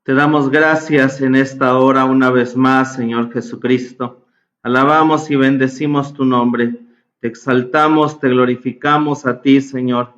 Te damos gracias en esta hora una vez más, Señor Jesucristo. Alabamos y bendecimos tu nombre. Te exaltamos, te glorificamos a ti, Señor.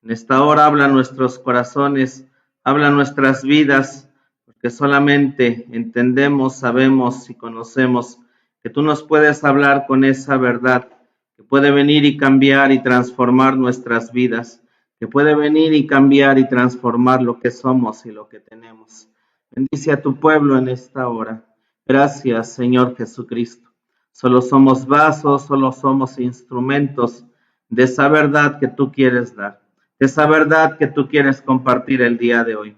En esta hora habla nuestros corazones, habla nuestras vidas, porque solamente entendemos, sabemos y conocemos que tú nos puedes hablar con esa verdad, que puede venir y cambiar y transformar nuestras vidas, que puede venir y cambiar y transformar lo que somos y lo que tenemos. Bendice a tu pueblo en esta hora. Gracias, Señor Jesucristo. Solo somos vasos, solo somos instrumentos de esa verdad que tú quieres dar, de esa verdad que tú quieres compartir el día de hoy.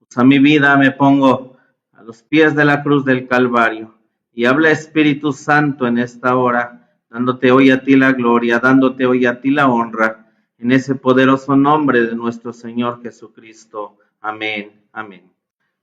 Usa mi vida, me pongo a los pies de la cruz del Calvario y habla Espíritu Santo en esta hora, dándote hoy a ti la gloria, dándote hoy a ti la honra, en ese poderoso nombre de nuestro Señor Jesucristo. Amén, amén.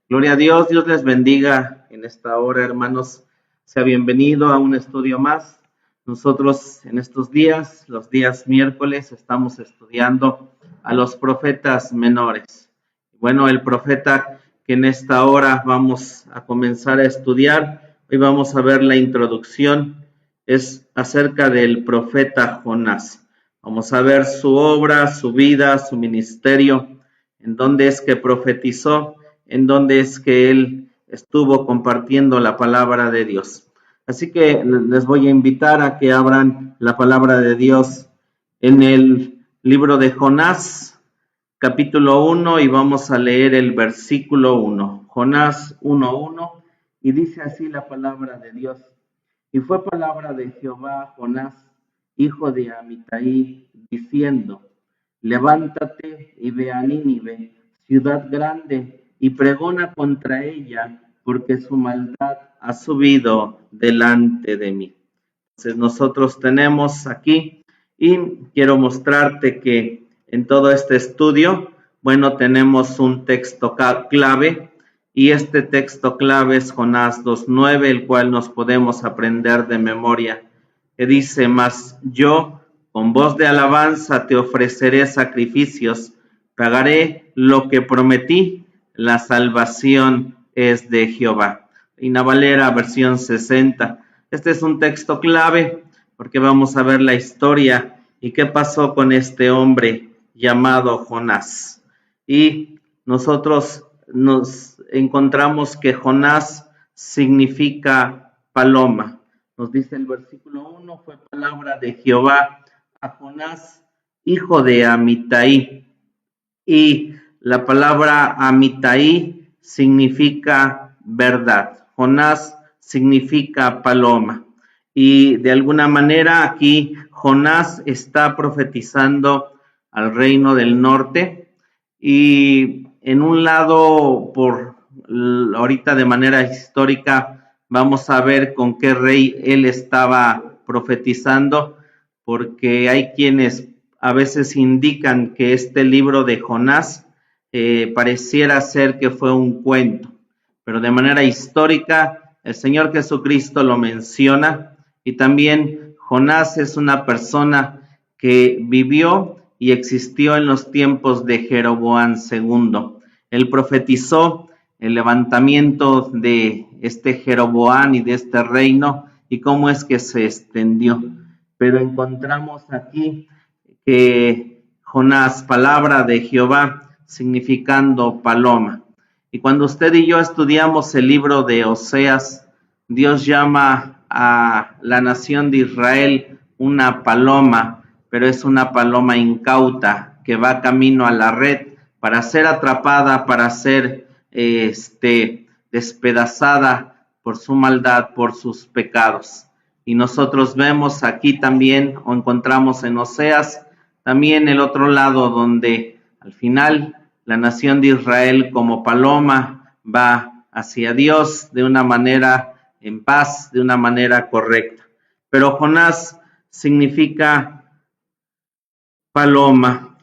Gloria a Dios, Dios les bendiga en esta hora, hermanos. Sea bienvenido a un estudio más. Nosotros en estos días, los días miércoles, estamos estudiando a los profetas menores. Bueno, el profeta que en esta hora vamos a comenzar a estudiar, hoy vamos a ver la introducción, es acerca del profeta Jonás. Vamos a ver su obra, su vida, su ministerio, en dónde es que profetizó, en donde es que él estuvo compartiendo la palabra de Dios. Así que les voy a invitar a que abran la palabra de Dios en el libro de Jonás, capítulo 1, y vamos a leer el versículo 1. Jonás 1:1, y dice así la palabra de Dios. Y fue palabra de Jehová a Jonás, hijo de Amitai, diciendo: levántate y ve a Nínive, ciudad grande, y pregona contra ella, porque su maldad ha subido delante de mí. Entonces nosotros tenemos aquí, y quiero mostrarte que en todo este estudio, bueno, tenemos un texto clave, y este texto clave es Jonás 2:9, el cual nos podemos aprender de memoria, que dice: mas yo con voz de alabanza te ofreceré sacrificios, pagaré lo que prometí, la salvación es de Jehová. Reina Valera, versión 60. Este es un texto clave porque vamos a ver la historia y qué pasó con este hombre llamado Jonás. Y nosotros nos encontramos que Jonás significa paloma. Nos dice el versículo 1, fue palabra de Jehová a Jonás, hijo de Amitai. Y la palabra Amitai significa verdad. Jonás significa paloma. Y de alguna manera aquí Jonás está profetizando al reino del norte. Y en un lado, ahorita de manera histórica, vamos a ver con qué rey él estaba profetizando, porque hay quienes a veces indican que este libro de Jonás pareciera ser que fue un cuento, pero de manera histórica el Señor Jesucristo lo menciona, y también Jonás es una persona que vivió y existió en los tiempos de Jeroboam II. Él profetizó el levantamiento de este Jeroboam y de este reino y cómo es que se extendió. Pero encontramos aquí que Jonás, palabra de Jehová, significando paloma. Y cuando usted y yo estudiamos el libro de Oseas, Dios llama a la nación de Israel una paloma, pero es una paloma incauta que va camino a la red para ser atrapada, para ser despedazada por su maldad, por sus pecados. Y nosotros vemos aquí también, o encontramos en Oseas, también el otro lado donde al final la nación de Israel como paloma va hacia Dios de una manera en paz, de una manera correcta. Pero Jonás significa paloma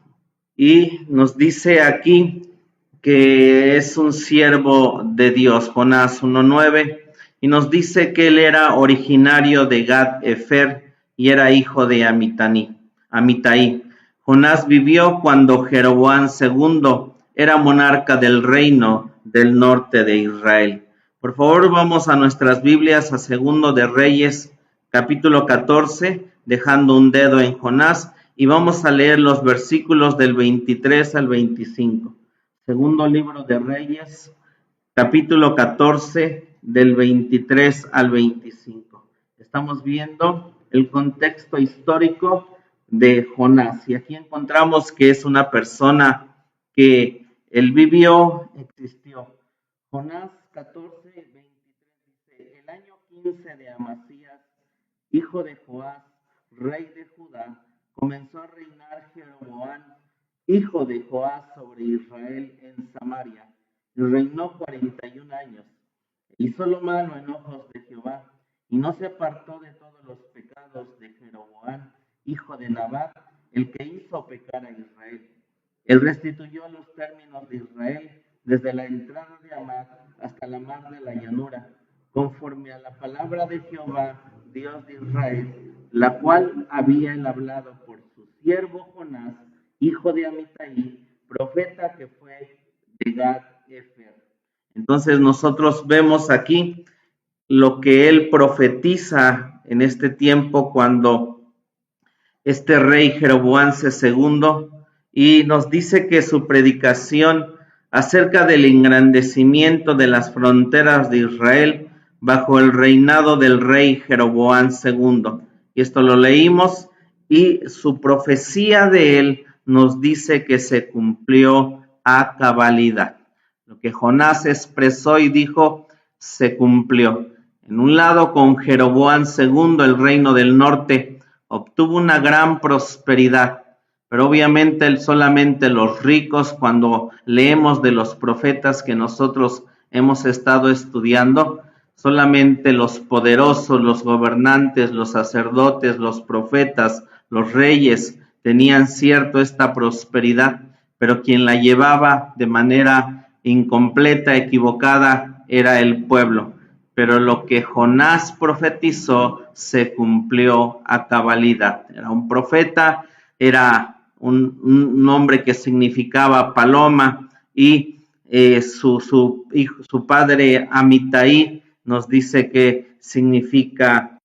y nos dice aquí que es un siervo de Dios, Jonás 1:9, y nos dice que él era originario de Gad-Efer y era hijo de Amitai. Jonás vivió cuando Jeroboam II era monarca del reino del norte de Israel. Por favor, vamos a nuestras Biblias a Segundo de Reyes, capítulo 14, dejando un dedo en Jonás, y vamos a leer los versículos del 23 al 25. Segundo libro de Reyes, capítulo 14, del 23 al 25. Estamos viendo el contexto histórico de Jonás, y aquí encontramos que es una persona que él vivió, existió. Jonás 14, 23 dice: el año 15 de Amasías, hijo de Joás, rey de Judá, comenzó a reinar Jeroboam, hijo de Joás, sobre Israel en Samaria, y reinó 41 años. Hizo lo malo en ojos de Jehová, y no se apartó de todos los pecados de Jeroboam, hijo de Nabat, el que hizo pecar a Israel. Él restituyó los términos de Israel desde la entrada de Amad hasta la mar de la llanura, conforme a la palabra de Jehová, Dios de Israel, la cual había él hablado por su siervo Jonás, hijo de Amitai, profeta que fue de Gad-Efer. Entonces nosotros vemos aquí lo que él profetiza en este tiempo cuando este rey Jeroboam II, y nos dice que su predicación acerca del engrandecimiento de las fronteras de Israel bajo el reinado del rey Jeroboam II. Y esto lo leímos, y su profecía de él nos dice que se cumplió a cabalidad. Lo que Jonás expresó y dijo se cumplió. En un lado, con Jeroboam II, el reino del norte obtuvo una gran prosperidad, pero obviamente solamente los ricos, cuando leemos de los profetas que nosotros hemos estado estudiando, solamente los poderosos, los gobernantes, los sacerdotes, los profetas, los reyes tenían cierto esta prosperidad, pero quien la llevaba de manera incompleta, equivocada, era el pueblo. Pero lo que Jonás profetizó se cumplió a cabalidad. Era un profeta, era un nombre que significaba paloma, y su padre Amitai nos dice que significa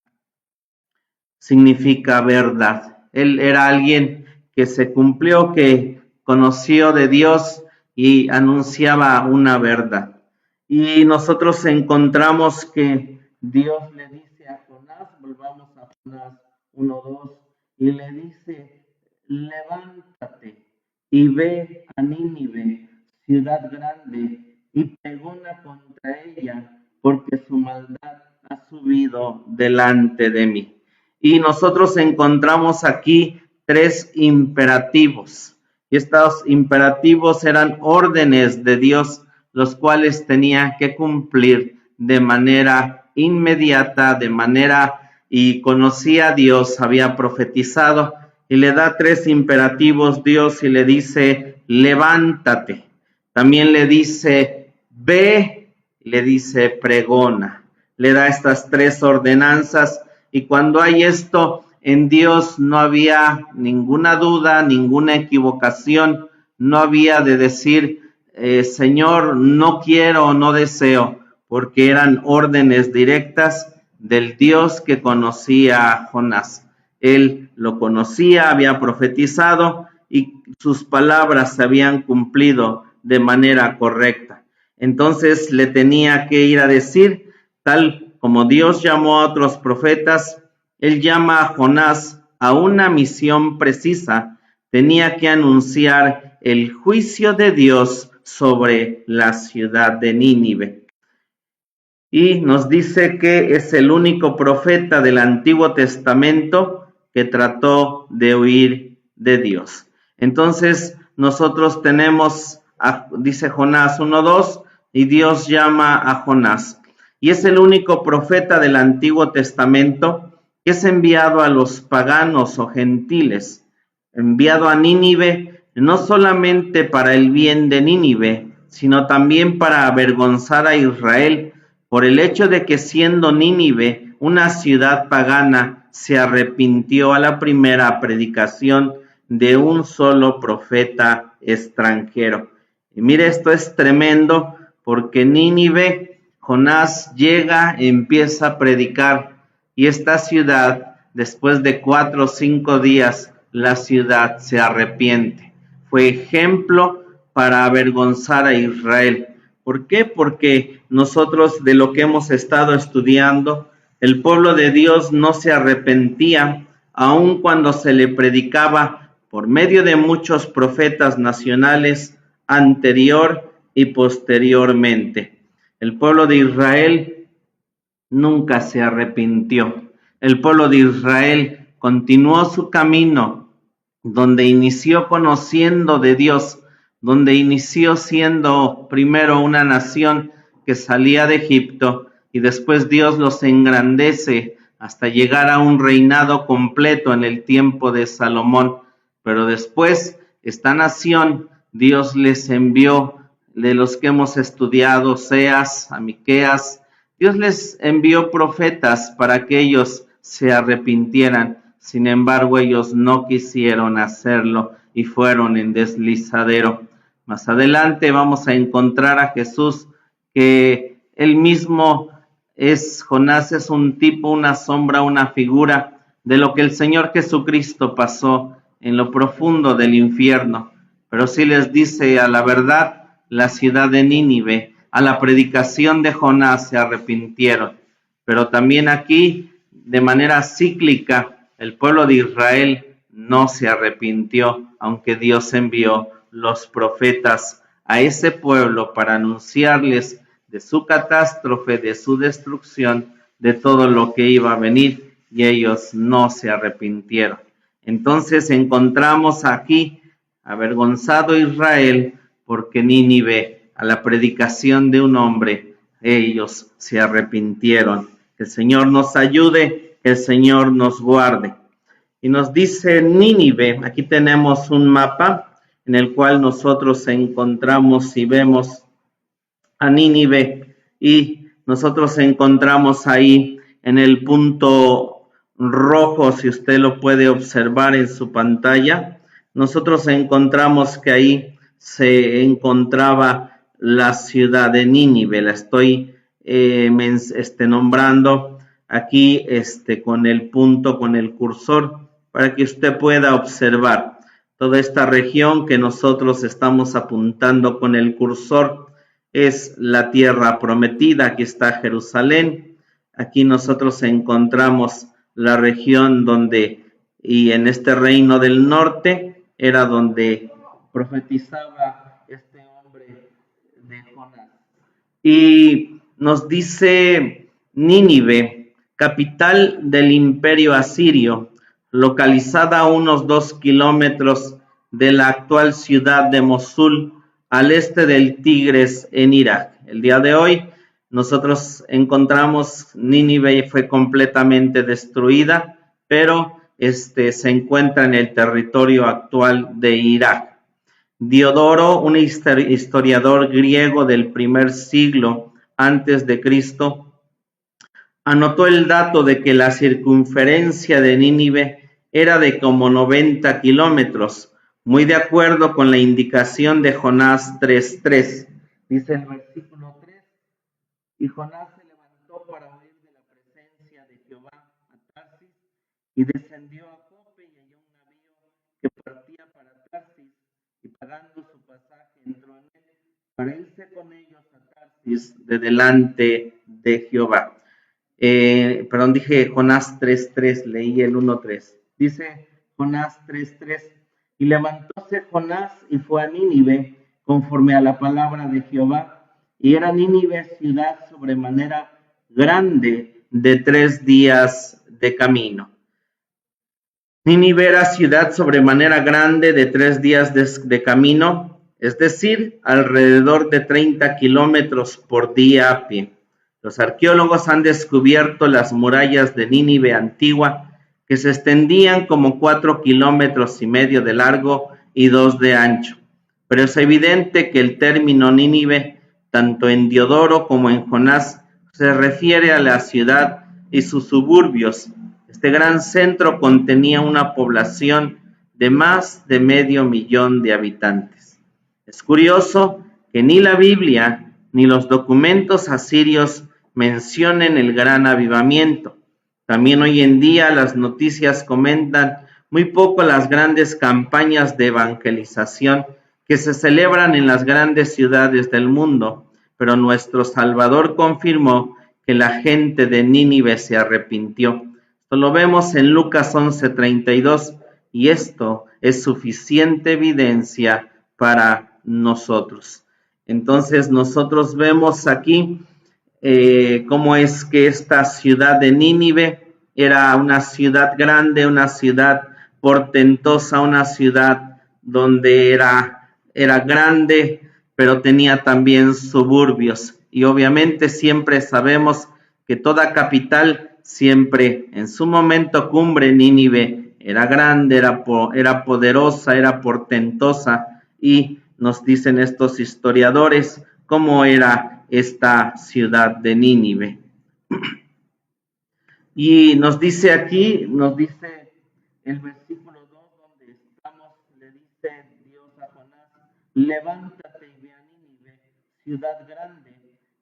verdad. Él era alguien que se cumplió, que conoció de Dios y anunciaba una verdad. Y nosotros encontramos que Dios le dice a Jonás, volvamos a Jonás 1:2, y le dice: levántate y ve a Nínive, ciudad grande, y pregona contra ella, porque su maldad ha subido delante de mí. Y nosotros encontramos aquí 3 imperativos, y estos imperativos eran órdenes de Dios, los cuales tenía que cumplir de manera inmediata, y conocía a Dios, había profetizado, y le da 3 imperativos Dios, y le dice: levántate. También le dice: ve, le dice: pregona. Le da estas 3 ordenanzas, y cuando hay esto, en Dios no había ninguna duda, ninguna equivocación, no había de decir: Señor, no quiero, no deseo, porque eran órdenes directas del Dios que conocía a Jonás. Él lo conocía, había profetizado, y sus palabras se habían cumplido de manera correcta. Entonces le tenía que ir a decir, tal como Dios llamó a otros profetas, él llama a Jonás a una misión precisa. Tenía que anunciar el juicio de Dios sobre la ciudad de Nínive. Y nos dice que es el único profeta del Antiguo Testamento que trató de huir de Dios. Entonces nosotros tenemos, dice Jonás 1:2, y Dios llama a Jonás. Y es el único profeta del Antiguo Testamento que es enviado a los paganos o gentiles, enviado a Nínive, no solamente para el bien de Nínive, sino también para avergonzar a Israel, por el hecho de que, siendo Nínive una ciudad pagana, se arrepintió a la primera predicación de un solo profeta extranjero. Y mire, esto es tremendo, porque Nínive, Jonás llega, empieza a predicar, y esta ciudad, después de 4 o 5 días, la ciudad se arrepiente. Fue ejemplo para avergonzar a Israel. ¿Por qué? Porque nosotros, de lo que hemos estado estudiando, el pueblo de Dios no se arrepentía, aun cuando se le predicaba por medio de muchos profetas nacionales anterior y posteriormente. El pueblo de Israel nunca se arrepintió. El pueblo de Israel continuó su camino, donde inició conociendo de Dios, donde inició siendo primero una nación que salía de Egipto, y después Dios los engrandece hasta llegar a un reinado completo en el tiempo de Salomón. Pero después esta nación Dios les envió, de los que hemos estudiado, Oseas, a Miqueas, Dios les envió profetas para que ellos se arrepintieran. Sin embargo, ellos no quisieron hacerlo y fueron en deslizadero. Más adelante vamos a encontrar a Jesús, que él mismo es, Jonás es un tipo, una sombra, una figura de lo que el Señor Jesucristo pasó en lo profundo del infierno. Pero sí les dice a la verdad, la ciudad de Nínive, a la predicación de Jonás se arrepintieron. Pero también aquí, de manera cíclica, el pueblo de Israel no se arrepintió, aunque Dios envió los profetas a ese pueblo para anunciarles de su catástrofe, de su destrucción, de todo lo que iba a venir, y ellos no se arrepintieron. Entonces encontramos aquí avergonzado Israel, porque Nínive, a la predicación de un hombre, ellos se arrepintieron. Que el Señor nos ayude, que el Señor nos guarde. Y nos dice Nínive, aquí tenemos un mapa en el cual nosotros encontramos y vemos a Nínive, y nosotros encontramos ahí en el punto rojo, si usted lo puede observar en su pantalla, nosotros encontramos que ahí se encontraba la ciudad de Nínive. La estoy nombrando aquí con el punto, con el cursor, para que usted pueda observar toda esta región que nosotros estamos apuntando con el cursor. Es la tierra prometida. Aquí está Jerusalén. Aquí nosotros encontramos la región donde, y en este reino del norte, era donde profetizaba este hombre de Jonás. Y nos dice Nínive, capital del imperio asirio, localizada a unos 2 kilómetros de la actual ciudad de Mosul, al este del Tigres, en Irak. El día de hoy nosotros encontramos Nínive fue completamente destruida, pero se encuentra en el territorio actual de Irak. Diodoro, un historiador griego del primer siglo antes de Cristo, anotó el dato de que la circunferencia de Nínive era de como 90 kilómetros, muy de acuerdo con la indicación de Jonás 3:3. Dice el versículo 3, y Jonás se levantó para huir de la presencia de Jehová a Tarsis, y descendió a Jope y halló un navío que partía para Tarsis, y pagando su pasaje entró en él para irse con ellos a Tarsis de delante de Jehová. Dije Jonás 3:3, leí el 1:3. Dice Jonás 3:3, y levantóse Jonás y fue a Nínive conforme a la palabra de Jehová, y era Nínive ciudad sobremanera grande de 3 días de camino. Nínive era ciudad sobremanera grande de 3 días de camino, es decir, alrededor de 30 kilómetros por día a pie. Los arqueólogos han descubierto las murallas de Nínive antigua, que se extendían como 4,5 kilómetros de largo y 2 de ancho. Pero es evidente que el término Nínive, tanto en Diodoro como en Jonás, se refiere a la ciudad y sus suburbios. Este gran centro contenía una población de más de 500,000 de habitantes. Es curioso que ni la Biblia ni los documentos asirios mencionen el gran avivamiento. También hoy en día las noticias comentan muy poco las grandes campañas de evangelización que se celebran en las grandes ciudades del mundo, pero nuestro Salvador confirmó que la gente de Nínive se arrepintió. Esto lo vemos en Lucas 11:32, y esto es suficiente evidencia para nosotros. Entonces nosotros vemos aquí cómo es que esta ciudad de Nínive era una ciudad grande, una ciudad portentosa, una ciudad donde era grande, pero tenía también suburbios. Y obviamente siempre sabemos que toda capital siempre en su momento cumbre, Nínive era grande, era poderosa, era portentosa, y nos dicen estos historiadores cómo era esta ciudad de Nínive. Y nos dice aquí, nos dice el versículo 2 donde estamos, le dice Dios a Jonás: levántate y ve a Nínive, ciudad grande,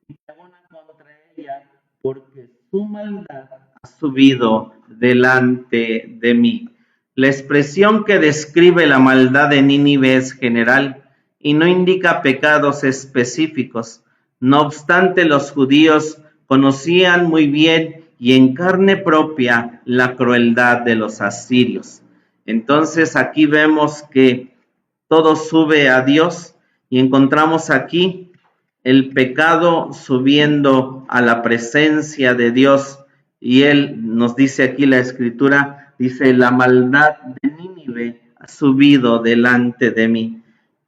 y pregona contra ella, porque su maldad ha subido delante de mí. La expresión que describe la maldad de Nínive es general y no indica pecados específicos. No obstante, los judíos conocían muy bien y en carne propia la crueldad de los asirios. Entonces aquí vemos que todo sube a Dios y encontramos aquí el pecado subiendo a la presencia de Dios, y él nos dice aquí la escritura, dice: la maldad de Nínive ha subido delante de mí.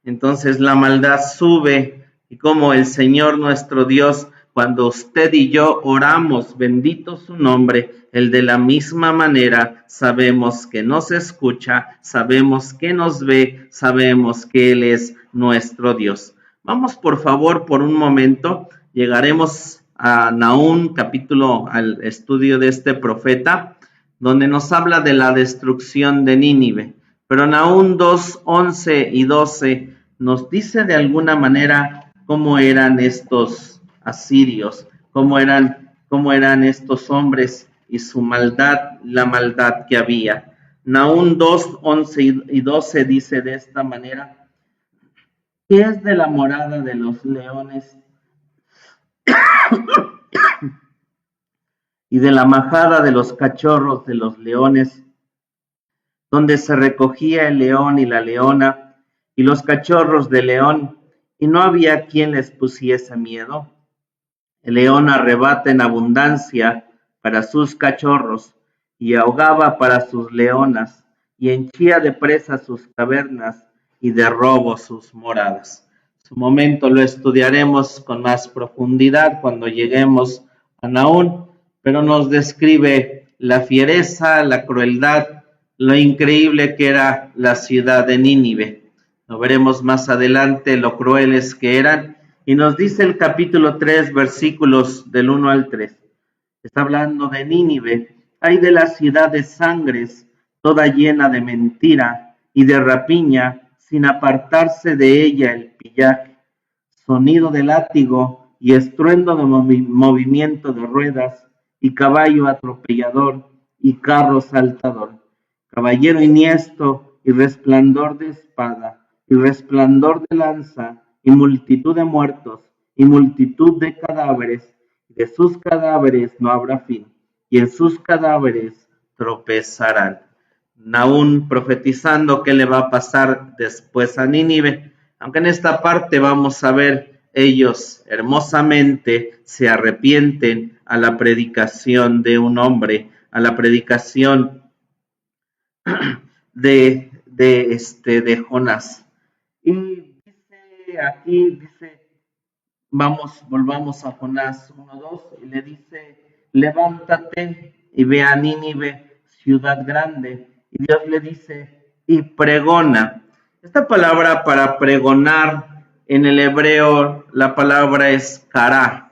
Entonces la maldad sube, y como el Señor nuestro Dios, cuando usted y yo oramos, bendito su nombre, Él de la misma manera sabemos que nos escucha, sabemos que nos ve, sabemos que Él es nuestro Dios. Vamos por favor por un momento, llegaremos a Nahum capítulo, al estudio de este profeta, donde nos habla de la destrucción de Nínive. Pero Nahum 2, 11 y 12 nos dice de alguna manera cómo eran estos asirios, cómo eran estos hombres y su maldad, la maldad que había. Nahum 2, 11 y 12 dice de esta manera: ¿qué es de la morada de los leones y de la majada de los cachorros de los leones, donde se recogía el león y la leona y los cachorros de león, y no había quien les pusiese miedo? El león arrebata en abundancia para sus cachorros, y ahogaba para sus leonas, y henchía de presa sus cavernas, y de robo sus moradas. Su momento lo estudiaremos con más profundidad cuando lleguemos a Nahum, pero nos describe la fiereza, la crueldad, lo increíble que era la ciudad de Nínive. Lo veremos más adelante, lo crueles que eran. Y nos dice el capítulo 3, versículos del 1 al 3. Está hablando de Nínive. Ay de la ciudad de sangres, toda llena de mentira y de rapiña, sin apartarse de ella el pillaje, sonido de látigo y estruendo de movimiento de ruedas, y caballo atropellador y carro saltador, caballero enhiesto y resplandor de espada, y resplandor de lanza, y multitud de muertos, y multitud de cadáveres, y de sus cadáveres no habrá fin, y en sus cadáveres tropezarán. Nahum profetizando qué le va a pasar después a Nínive, aunque en esta parte vamos a ver, ellos hermosamente se arrepienten a la predicación de un hombre, a la predicación de Jonás. Y dice aquí, volvamos a Jonás 1:2, y le dice: levántate y ve a Nínive, ciudad grande. Y Dios le dice: y pregona. Esta palabra para pregonar en el hebreo, la palabra es kará,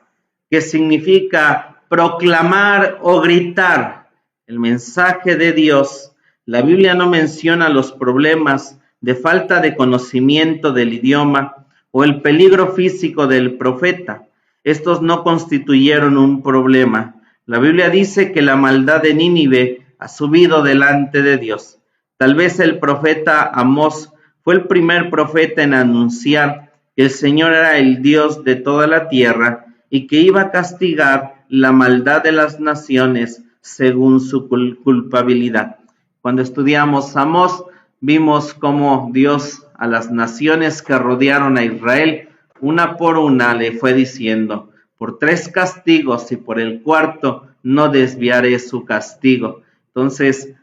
que significa proclamar o gritar el mensaje de Dios. La Biblia no menciona los problemas de falta de conocimiento del idioma o el peligro físico del profeta, estos no constituyeron un problema. La Biblia dice que la maldad de Nínive ha subido delante de Dios. Tal vez el profeta Amós fue el primer profeta en anunciar que el Señor era el Dios de toda la tierra y que iba a castigar la maldad de las naciones según su culpabilidad. Cuando estudiamos Amós, vimos cómo Dios a las naciones que rodearon a Israel, una por una le fue diciendo: por 3 castigos y por el 4º no desviaré su castigo. Entonces,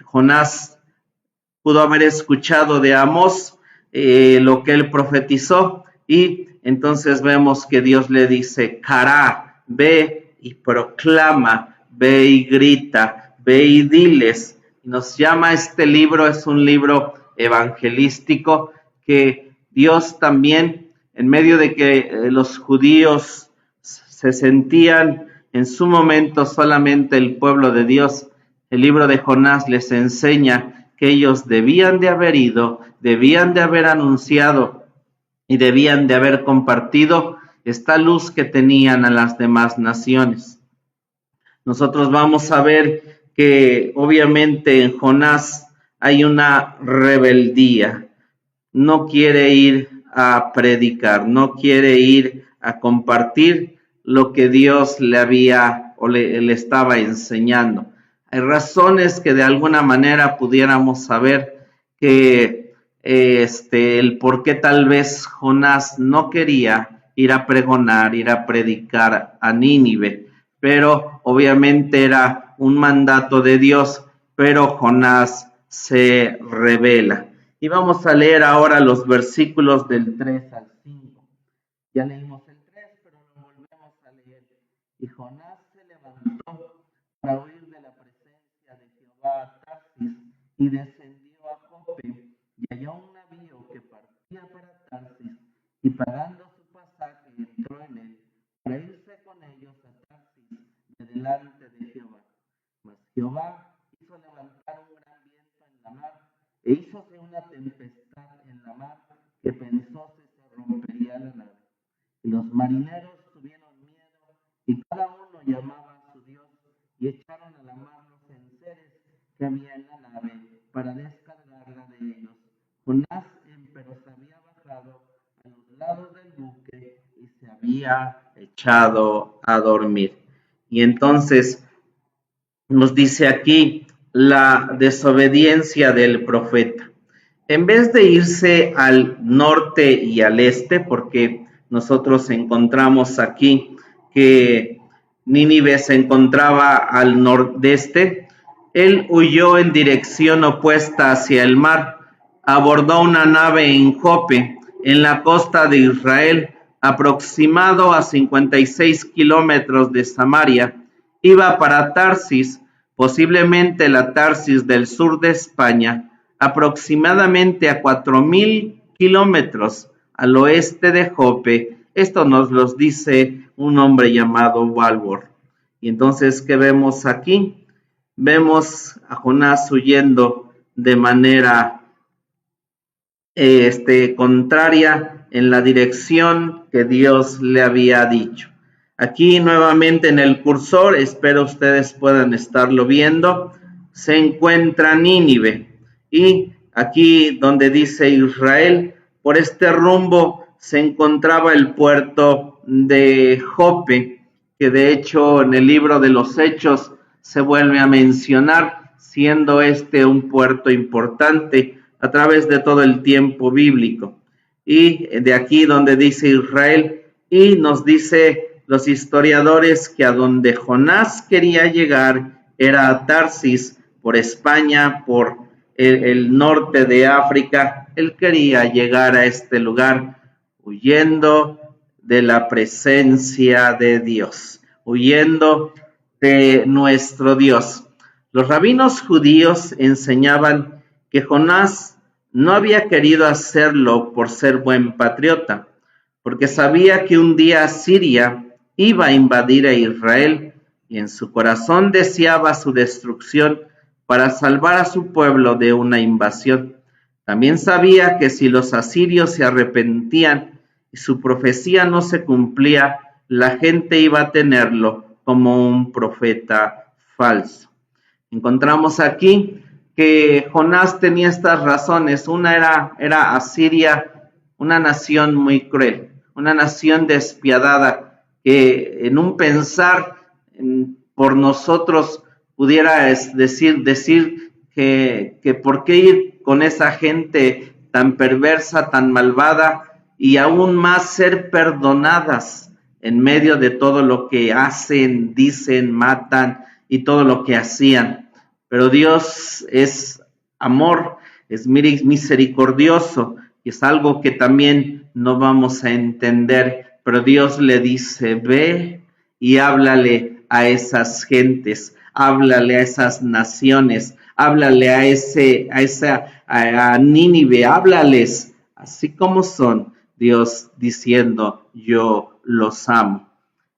Jonás pudo haber escuchado de Amós lo que él profetizó, y entonces vemos que Dios le dice: Cará, ve y proclama, ve y grita, ve y diles. Nos llama este libro, es un libro evangelístico que Dios también, en medio de que los judíos se sentían en su momento solamente el pueblo de Dios, el libro de Jonás les enseña que ellos debían de haber ido, debían de haber anunciado y debían de haber compartido esta luz que tenían a las demás naciones. Nosotros vamos a ver que obviamente en Jonás hay una rebeldía. No quiere ir a predicar, no quiere ir a compartir lo que Dios le había o le estaba enseñando. Hay razones que de alguna manera pudiéramos saber que el por qué tal vez Jonás no quería ir a pregonar, ir a predicar a Nínive, pero obviamente era un mandato de Dios, pero Jonás se rebela. Y vamos a leer ahora los versículos del 3 al 5. Ya leímos el 3, pero lo volvemos a leer. Y Jonás se levantó para huir de la presencia de Jehová a Tarsis y descendió a Jope y halló un navío que partía para Tarsis y pagando su pasaje entró en él para irse con ellos a Tarsis de delante de Jehová. Mas Jehová hizo levantar un gran viento en la mar e hízose una tempestad en la mar que pensó que se rompería la nave. Y los marineros tuvieron miedo y cada uno llamaba a su Dios y echaron a la mar los enseres que había en la nave para descargarla de ellos. Jonás empero se había bajado a los lados del buque y se había echado a dormir. Y entonces nos dice aquí la desobediencia del profeta. En vez de irse al norte y al este, porque nosotros encontramos aquí que Nínive se encontraba al nordeste, él huyó en dirección opuesta hacia el mar, abordó una nave en Jope, en la costa de Israel, aproximado a 56 kilómetros de Samaria, iba para Tarsis, posiblemente la Tarsis del sur de España, aproximadamente a 4,000 kilómetros al oeste de Jope. Esto nos lo dice un hombre llamado Walworth. Y entonces, ¿qué vemos aquí? Vemos a Jonás huyendo de manera contraria en la dirección que Dios le había dicho. Aquí nuevamente en el cursor, espero ustedes puedan estarlo viendo, se encuentra Nínive, y aquí donde dice Israel, por este rumbo se encontraba el puerto de Jope, que de hecho en el libro de los Hechos se vuelve a mencionar, siendo un puerto importante a través de todo el tiempo bíblico. Y de aquí donde dice Israel, y nos dice los historiadores que a donde Jonás quería llegar era a Tarsis, por España, por el norte de África. Él quería llegar a este lugar huyendo de la presencia de Dios, huyendo de nuestro Dios. Los rabinos judíos enseñaban que Jonás no había querido hacerlo por ser buen patriota, porque sabía que un día Siria iba a invadir a Israel y en su corazón deseaba su destrucción para salvar a su pueblo de una invasión. También sabía que si los asirios se arrepentían y su profecía no se cumplía, la gente iba a tenerlo como un profeta falso. Encontramos aquí que Jonás tenía estas razones. Una era Asiria, una nación muy cruel, una nación despiadada, que en un pensar por nosotros pudiera decir que por qué ir con esa gente tan perversa, tan malvada, y aún más ser perdonadas en medio de todo lo que hacen, dicen, matan y todo lo que hacían. Pero Dios es amor, es misericordioso, y es algo que también no vamos a entender, pero Dios le dice, ve y háblale a esas gentes, háblale a esas naciones, háblale a Nínive, háblales así como son, Dios diciendo, yo los amo.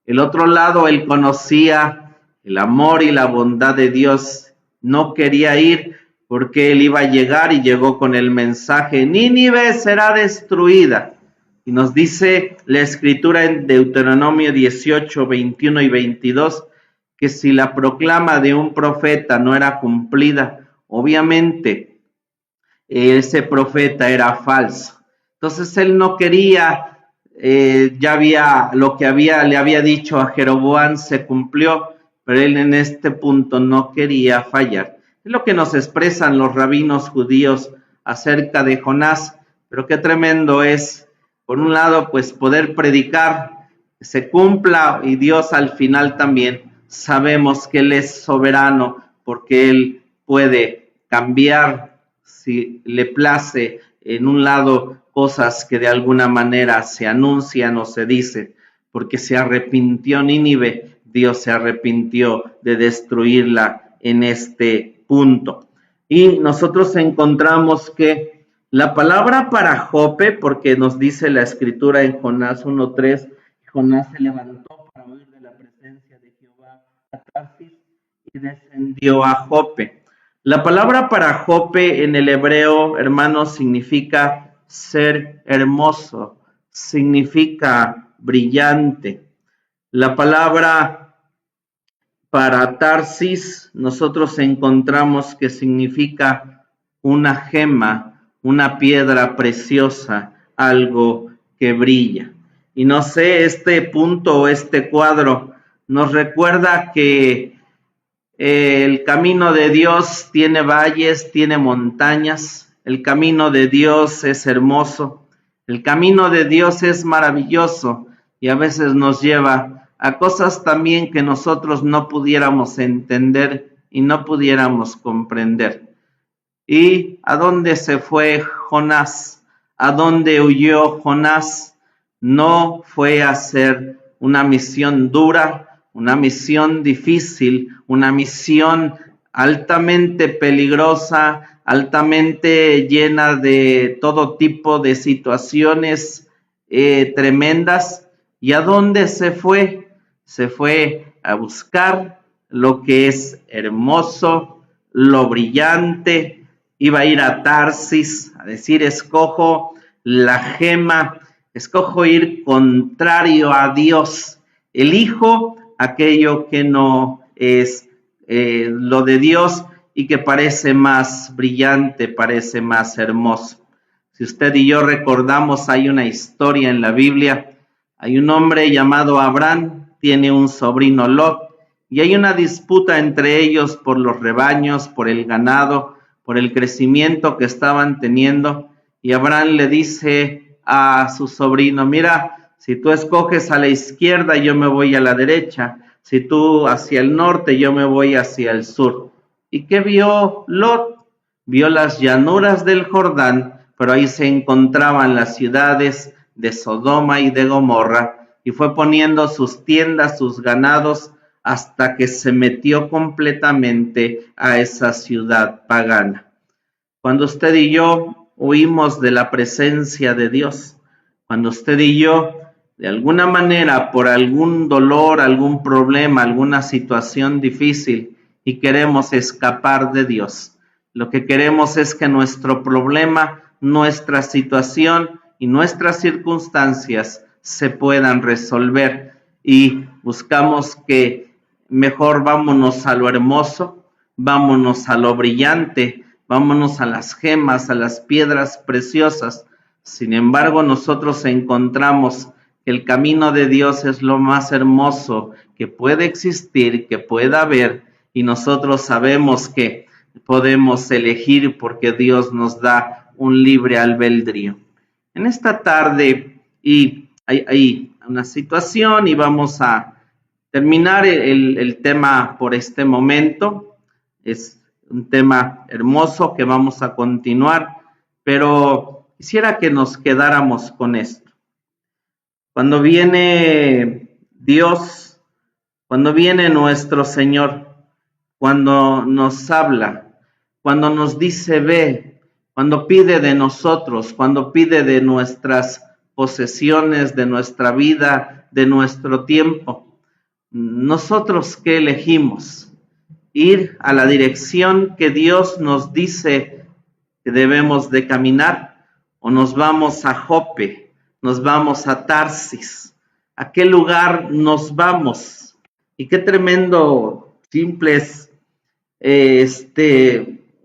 El otro lado, él conocía el amor y la bondad de Dios, no quería ir porque él iba a llegar y llegó con el mensaje, Nínive será destruida. Y nos dice la escritura en Deuteronomio 18, 21 y 22, que si la proclama de un profeta no era cumplida, obviamente ese profeta era falso. Entonces él no quería, lo que le había dicho a Jeroboam se cumplió, pero él en este punto no quería fallar. Es lo que nos expresan los rabinos judíos acerca de Jonás, pero qué tremendo es, por un lado, pues poder predicar, que se cumpla, y Dios al final también sabemos que Él es soberano, porque Él puede cambiar, si le place, en un lado cosas que de alguna manera se anuncian o se dicen, porque se arrepintió Nínive, Dios se arrepintió de destruirla en este punto. Y nosotros encontramos que la palabra para Jope, porque nos dice la escritura en Jonás 1:3, Jonás se levantó para huir de la presencia de Jehová a Tarsis y descendió a Jope. La palabra para Jope en el hebreo, hermanos, significa ser hermoso, significa brillante. La palabra para Tarsis nosotros encontramos que significa una gema, una piedra preciosa, algo que brilla. Y no sé, este punto o este cuadro nos recuerda que el camino de Dios tiene valles, tiene montañas, el camino de Dios es hermoso, el camino de Dios es maravilloso y a veces nos lleva a cosas también que nosotros no pudiéramos entender y no pudiéramos comprender. ¿Y a dónde se fue Jonás? ¿A dónde huyó Jonás? No fue a hacer una misión dura, una misión difícil, una misión altamente peligrosa, altamente llena de todo tipo de situaciones tremendas. ¿Y a dónde se fue? Se fue a buscar lo que es hermoso, lo brillante. Iba a ir a Tarsis, a decir, escojo la gema, escojo ir contrario a Dios, elijo aquello que no es lo de Dios y que parece más brillante, parece más hermoso. Si usted y yo recordamos, hay una historia en la Biblia, hay un hombre llamado Abraham, tiene un sobrino Lot, y hay una disputa entre ellos por los rebaños, por el ganado, por el crecimiento que estaban teniendo, y Abraham le dice a su sobrino, mira, si tú escoges a la izquierda, yo me voy a la derecha, si tú hacia el norte, yo me voy hacia el sur. ¿Y qué vio Lot? Vio las llanuras del Jordán, pero ahí se encontraban las ciudades de Sodoma y de Gomorra, y fue poniendo sus tiendas, sus ganados, hasta que se metió completamente a esa ciudad pagana. Cuando usted y yo huimos de la presencia de Dios, cuando usted y yo, de alguna manera, por algún dolor, algún problema, alguna situación difícil, y queremos escapar de Dios, lo que queremos es que nuestro problema, nuestra situación, y nuestras circunstancias se puedan resolver. Y buscamos que mejor vámonos a lo hermoso, vámonos a lo brillante, vámonos a las gemas, a las piedras preciosas. Sin embargo, nosotros encontramos que el camino de Dios es lo más hermoso que puede existir, que pueda haber, y nosotros sabemos que podemos elegir porque Dios nos da un libre albedrío. En esta tarde hay una situación y vamos a terminar el tema por este momento. Es un tema hermoso que vamos a continuar, pero quisiera que nos quedáramos con esto. Cuando viene Dios, cuando viene nuestro Señor, cuando nos habla, cuando nos dice ve, cuando pide de nosotros, cuando pide de nuestras posesiones, de nuestra vida, de nuestro tiempo, ¿nosotros qué elegimos? Ir a la dirección que Dios nos dice que debemos de caminar, o nos vamos a Jope, nos vamos a Tarsis. ¿A qué lugar nos vamos? Y qué tremendo, simples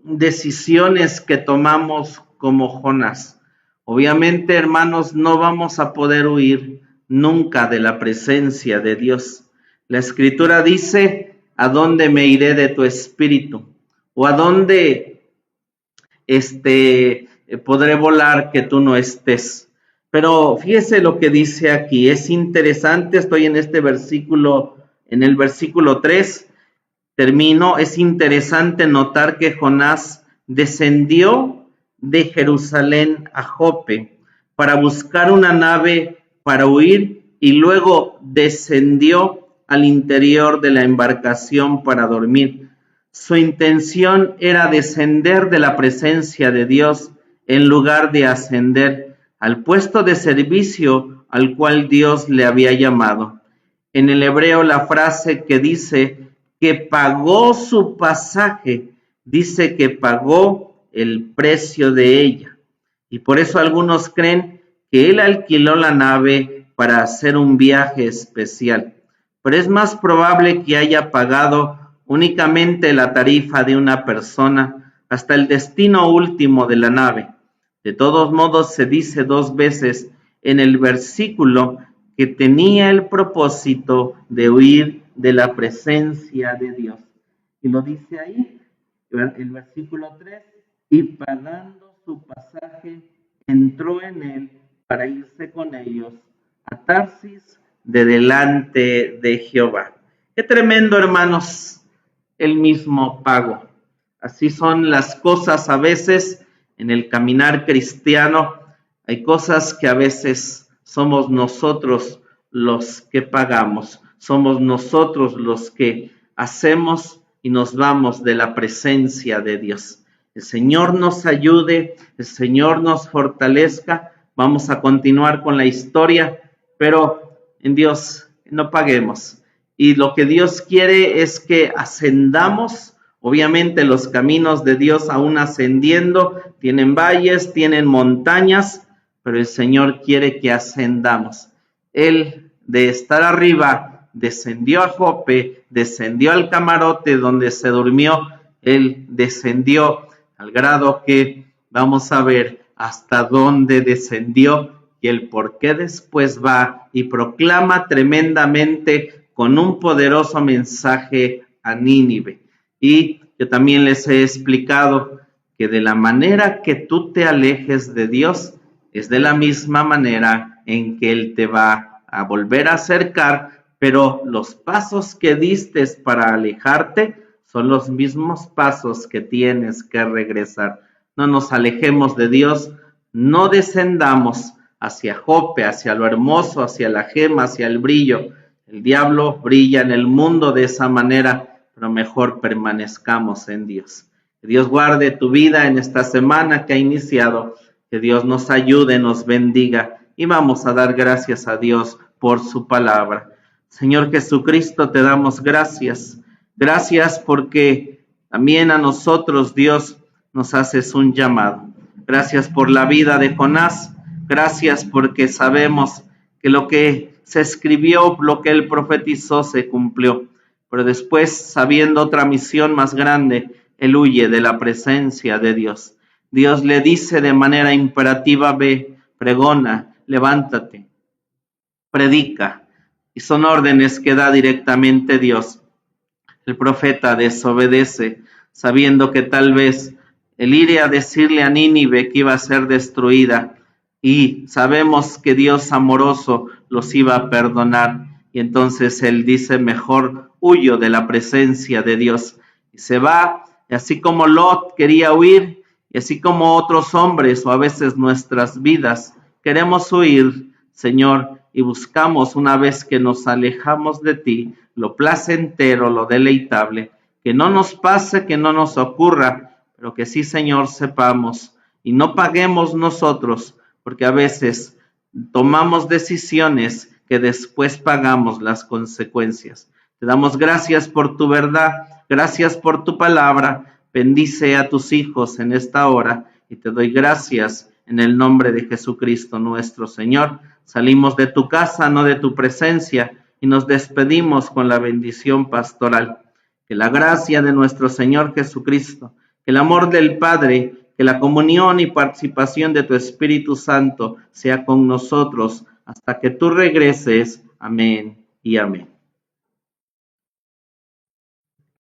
decisiones que tomamos como Jonás. Obviamente, hermanos, no vamos a poder huir nunca de la presencia de Dios. La Escritura dice, ¿a dónde me iré de tu espíritu? ¿O a dónde podré volar que tú no estés? Pero fíjese lo que dice aquí, es interesante, estoy en este versículo, en el versículo 3, termino, es interesante notar que Jonás descendió de Jerusalén a Jope para buscar una nave para huir y luego descendió al interior de la embarcación para dormir. Su intención era descender de la presencia de Dios en lugar de ascender al puesto de servicio al cual Dios le había llamado. En el hebreo la frase que dice que pagó su pasaje, dice que pagó el precio de ella. Y por eso algunos creen que él alquiló la nave para hacer un viaje especial. Pero es más probable que haya pagado únicamente la tarifa de una persona hasta el destino último de la nave. De todos modos, se dice 2 veces en el versículo que tenía el propósito de huir de la presencia de Dios. Y lo dice ahí, el versículo 3, y pagando su pasaje, entró en él para irse con ellos a Tarsis de delante de Jehová. Qué tremendo, hermanos, el mismo pago. Así son las cosas a veces en el caminar cristiano. Hay cosas que a veces somos nosotros los que pagamos, somos nosotros los que hacemos y nos vamos de la presencia de Dios. El Señor nos ayude, el Señor nos fortalezca. Vamos a continuar con la historia, pero en Dios no paguemos. Y lo que Dios quiere es que ascendamos. Obviamente los caminos de Dios aún ascendiendo tienen valles, tienen montañas, pero el Señor quiere que ascendamos. Él de estar arriba descendió a Jope, descendió al camarote donde se durmió, Él descendió al grado que vamos a ver hasta dónde descendió y el por qué después va y proclama tremendamente con un poderoso mensaje a Nínive. Y yo también les he explicado que de la manera que tú te alejes de Dios, es de la misma manera en que Él te va a volver a acercar, pero los pasos que diste para alejarte son los mismos pasos que tienes que regresar. No nos alejemos de Dios, no descendamos hacia Jope, hacia lo hermoso, hacia la gema, hacia el brillo. El diablo brilla en el mundo de esa manera, pero mejor permanezcamos en Dios. Que Dios guarde tu vida en esta semana que ha iniciado, que Dios nos ayude, nos bendiga y vamos a dar gracias a Dios por su palabra. Señor Jesucristo, te damos gracias. Gracias porque también a nosotros, Dios, nos haces un llamado. Gracias por la vida de Jonás. Gracias porque sabemos que lo que se escribió, lo que Él profetizó, se cumplió. Pero después, sabiendo otra misión más grande, Él huye de la presencia de Dios. Dios le dice de manera imperativa: ve, pregona, levántate, predica. Y son órdenes que da directamente Dios. El profeta desobedece, sabiendo que tal vez el ir a decirle a Nínive que iba a ser destruida, y sabemos que Dios amoroso los iba a perdonar, y entonces él dice: mejor huyo de la presencia de Dios, y se va. Y así como Lot quería huir, y así como otros hombres o a veces nuestras vidas queremos huir, Señor, y buscamos, una vez que nos alejamos de ti, lo placentero, lo deleitable. Que no nos pase, que no nos ocurra, pero que sí, Señor, sepamos y no paguemos nosotros, porque a veces tomamos decisiones que después pagamos las consecuencias. Te damos gracias por tu verdad, gracias por tu palabra. Bendice a tus hijos en esta hora y te doy gracias en el nombre de Jesucristo nuestro Señor. Salimos de tu casa, no de tu presencia, y nos despedimos con la bendición pastoral. Que la gracia de nuestro Señor Jesucristo, que el amor del Padre, que la comunión y participación de tu Espíritu Santo sea con nosotros hasta que tú regreses. Amén y amén.